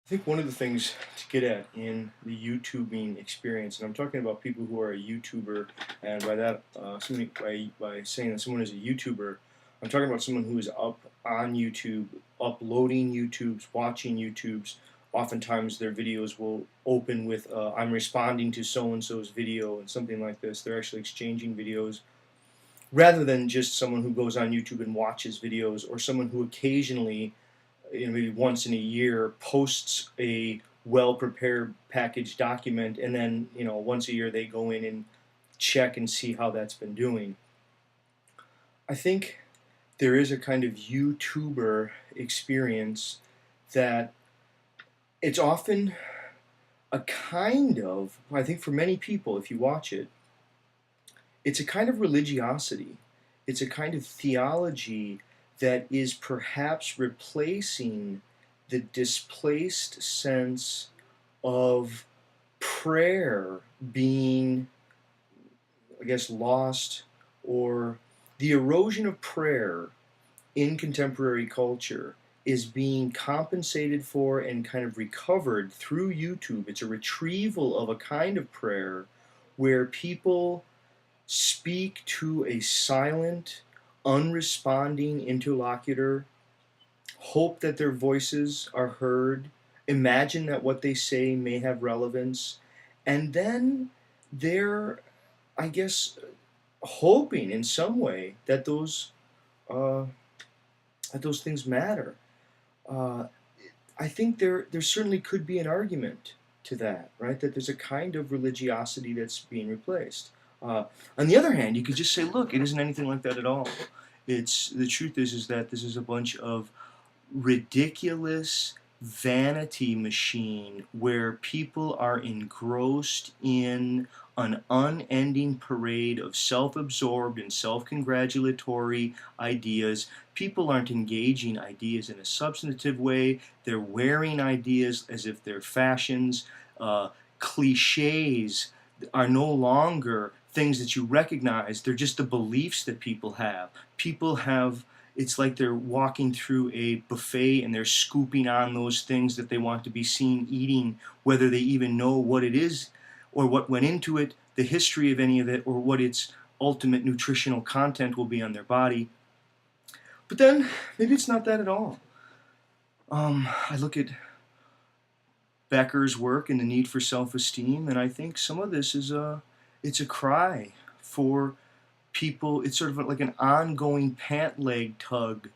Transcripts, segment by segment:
I think one of the things to get at in the YouTubing experience, and I'm talking about people who are a YouTuber, and by that, by saying that someone is a YouTuber, I'm talking about someone who is up on YouTube, uploading YouTubes, watching YouTubes. Oftentimes, their videos will open with "I'm responding to so and so's video" and something like this. They're actually exchanging videos rather than just someone who goes on YouTube and watches videos, or someone who occasionally, maybe once in a year, posts a well prepared packaged document, and then once a year they go in and check and see how that's been doing. I think there is a kind of YouTuber experience that it's often a kind of, I think for many people, if you watch it, it's a kind of religiosity. It's a kind of theology that is perhaps replacing the displaced sense of prayer being, I guess, lost, or the erosion of prayer in contemporary culture is being compensated for and kind of recovered through YouTube. It's a retrieval of a kind of prayer where people speak to a silent, unresponding interlocutor, hope that their voices are heard, imagine that what they say may have relevance, and then they're, I guess, hoping in some way uh, that those things matter. Uh, I think there certainly could be an argument to that, right? That there's a kind of religiosity that's being replaced. Uh, on the other hand, you could just say, look, it isn't anything like that at all. It's the truth is that this is a bunch of ridiculous vanity machine where people are engrossed in an unending parade of self-absorbed and self-congratulatory ideas. People aren't engaging ideas in a substantive way. They're wearing ideas as if they're fashions. Cliches are no longer things that you recognize. They're just the beliefs that people have. People have, it's like they're walking through a buffet and they're scooping on those things that they want to be seen eating, whether they even know what it is or what went into it, the history of any of it, or what its ultimate nutritional content will be on their body. But then maybe it's not that at all. I look at Becker's work and the need for self-esteem, and I think some of this is it's a cry for people. It's sort of like an ongoing pant leg tug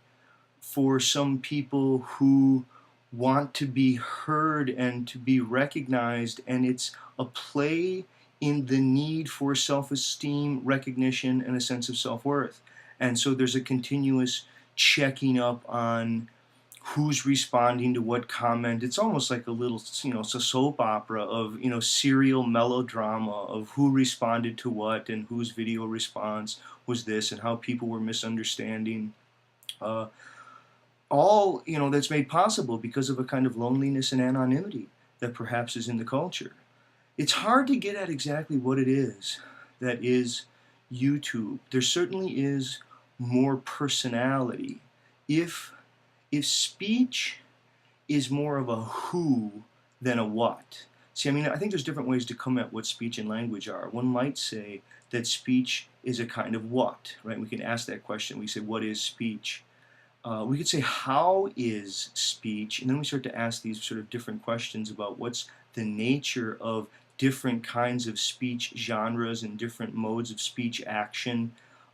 for some people who want to be heard and to be recognized, and it's a play in the need for self-esteem, recognition, and a sense of self-worth. And so there's a continuous checking up on who's responding to what comment. It's almost like a little, it's a soap opera of, serial melodrama of who responded to what and whose video response was this and how people were misunderstanding. Uh, all, that's made possible because of a kind of loneliness and anonymity that perhaps is in the culture. It's hard to get at exactly what it is that is YouTube. There certainly is more personality. If if speech is more of a who than a what. See, I think there's different ways to come at what speech and language are. One might say that speech is a kind of what, right? We can ask that question. We say, what is speech? We could say, how is speech? And then we start to ask these sort of different questions about what's the nature of different kinds of speech genres and different modes of speech action.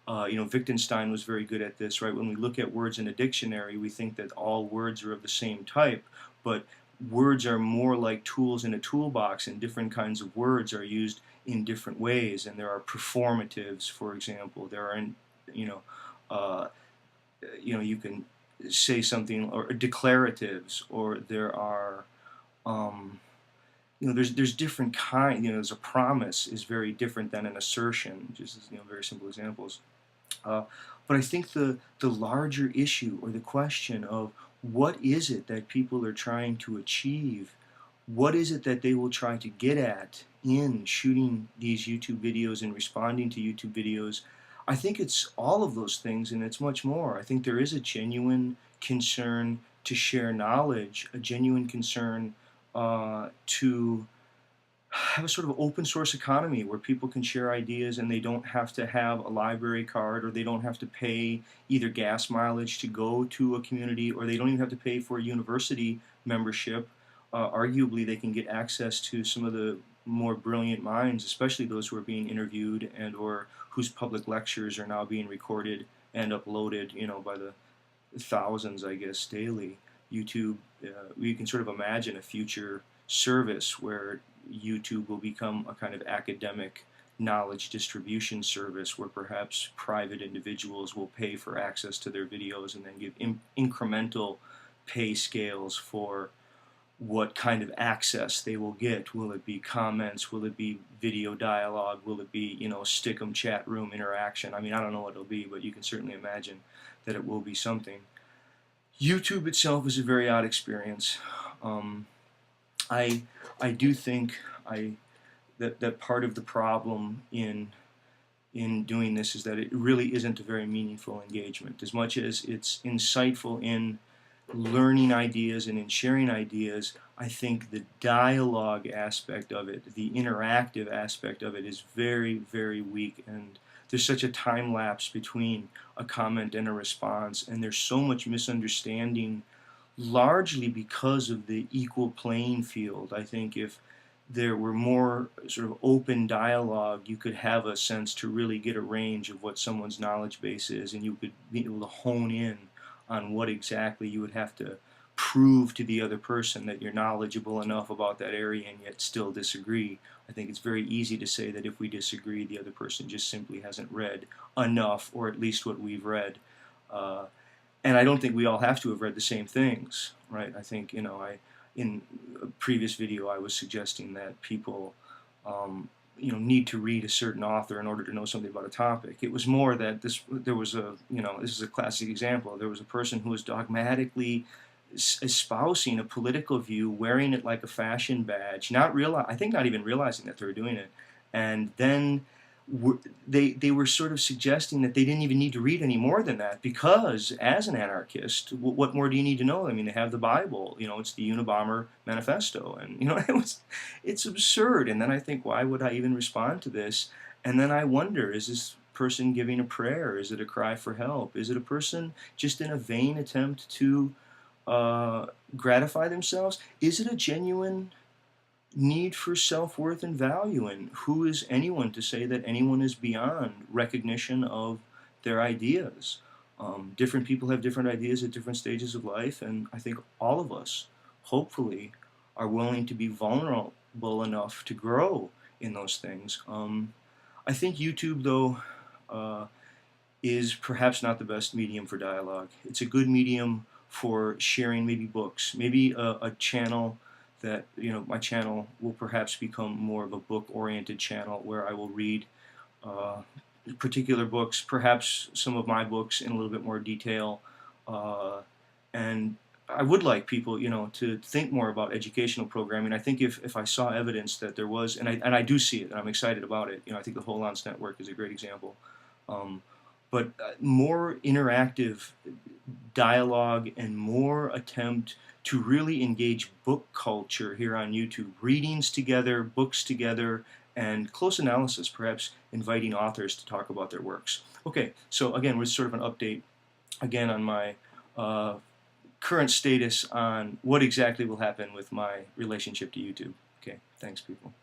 Wittgenstein was very good at this, right? When we look at words in a dictionary, we think that all words are of the same type, but words are more like tools in a toolbox, and different kinds of words are used in different ways. And there are performatives, for example. There are, uh, you can say something, or declaratives, or there are, there's different kind. There's a promise is very different than an assertion. Just as, very simple examples. Uh, but I think the larger issue, or the question of what is it that people are trying to achieve, what is it that they will try to get at in shooting these YouTube videos and responding to YouTube videos, I think it's all of those things, and it's much more. I think there is a genuine concern to share knowledge, a genuine concern to have a sort of open source economy where people can share ideas and they don't have to have a library card, or they don't have to pay either gas mileage to go to a community, or they don't even have to pay for a university membership. Arguably, they can get access to some of the more brilliant minds, especially those who are being interviewed and or whose public lectures are now being recorded and uploaded, by the thousands, I guess, daily. YouTube, you can sort of imagine a future service where YouTube will become a kind of academic knowledge distribution service where perhaps private individuals will pay for access to their videos and then give incremental pay scales for what kind of access they will get. Will it be comments? Will it be video dialogue? Will it be, Stick'em chat room interaction? I mean, I don't know what it'll be, but you can certainly imagine that it will be something. YouTube itself is a very odd experience. I do think that part of the problem in doing this is that it really isn't a very meaningful engagement. As much as it's insightful in learning ideas and in sharing ideas, I think the dialogue aspect of it, the interactive aspect of it, is very, very weak, and there's such a time lapse between a comment and a response, and there's so much misunderstanding, largely because of the equal playing field. I think if there were more sort of open dialogue, you could have a sense to really get a range of what someone's knowledge base is, and you could be able to hone in on what exactly you would have to prove to the other person that you're knowledgeable enough about that area and yet still disagree. I think it's very easy to say that if we disagree, the other person just simply hasn't read enough, or at least what we've read. And I don't think we all have to have read the same things, right? I think, in a previous video I was suggesting that people need to read a certain author in order to know something about a topic. It was more that this is a classic example. There was a person who was dogmatically espousing a political view, wearing it like a fashion badge, I think not even realizing that they were doing it, and then they were sort of suggesting that they didn't even need to read any more than that, because as an anarchist, what more do you need to know? I mean, they have the Bible, it's the Unabomber Manifesto, and it's absurd. And then I think, why would I even respond to this? And then I wonder, is this person giving a prayer? Is it a cry for help? Is it a person just in a vain attempt to gratify themselves? Is it a genuine need for self-worth and value? And who is anyone to say that anyone is beyond recognition of their ideas? Different people have different ideas at different stages of life, and I think all of us, hopefully, are willing to be vulnerable enough to grow in those things. I think YouTube, though, is perhaps not the best medium for dialogue. It's a good medium for sharing maybe books, maybe a channel that, my channel will perhaps become more of a book-oriented channel where I will read particular books, perhaps some of my books in a little bit more detail, and I would like people, to think more about educational programming. I think if I saw evidence that there was, and I do see it, and I'm excited about it. I think the Holons Network is a great example. But more interactive dialogue and more attempt to really engage book culture here on YouTube. Readings together, books together, and close analysis, perhaps inviting authors to talk about their works. Okay, so again, with sort of an update again on my current status on what exactly will happen with my relationship to YouTube. Okay, thanks people.